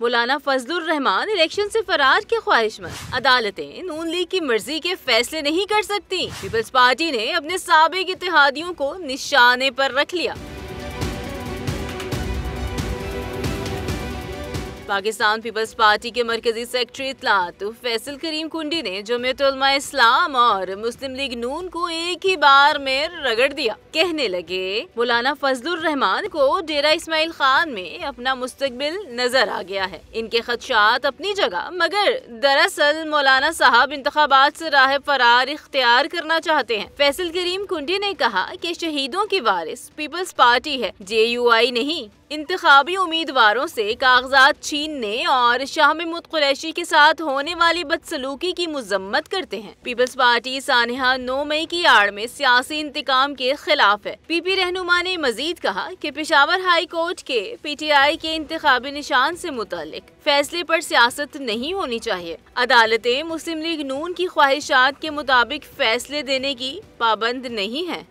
مولانا فضل الرحمان election سے فرار کے خواہش مند، عدالتیں نون لیگ کی مرضی کے فیصلے نہیں کر سکتی، پیپلز پارٹی نے اپنے سابق اتحادیوں کو نشانے پر رکھ لیا۔ پاکستان پیپلز پارٹی کے مرکزی سیکرٹری اطلاعات فیصل کریم کنڈی نے جمعیت علماء اسلام اور مسلم لیگ نون کو ایک ہی بار میں رگڑ دیا۔ کہنے لگے مولانا فضل الرحمان کو ڈیرہ اسماعیل خان میں اپنا مستقبل نظر آ گیا ہے۔ ان کے خدشات اپنی جگہ، مگر دراصل مولانا صاحب انتخابات سے راہ فرار اختیار کرنا چاہتے ہیں۔ فیصل کریم کنڈی نے کہا کہ شہیدوں کی وارث پیپلز پارٹی ہے، JUI نہیں۔ انتخابی امیدواروں سے کاغذات چھیننے اور شاہ محمود قریشی کے ساتھ ہونے والی بدسلوکی کی مذمت کرتے ہیں۔ پیپلز پارٹی سانحہ 9 مئی کی آڑ میں سیاسی انتقام کے خلاف ہے۔ PP رہنما نے مزید کہا کہ پشاور ہائی کورٹ کے PTI کے انتخابی نشان سے متعلق فیصلے پر سیاست نہیں ہونی چاہیے۔ عدالتیں مسلم لیگ نون کی خواہشات کے مطابق فیصلے دینے کی پابند نہیں ہیں۔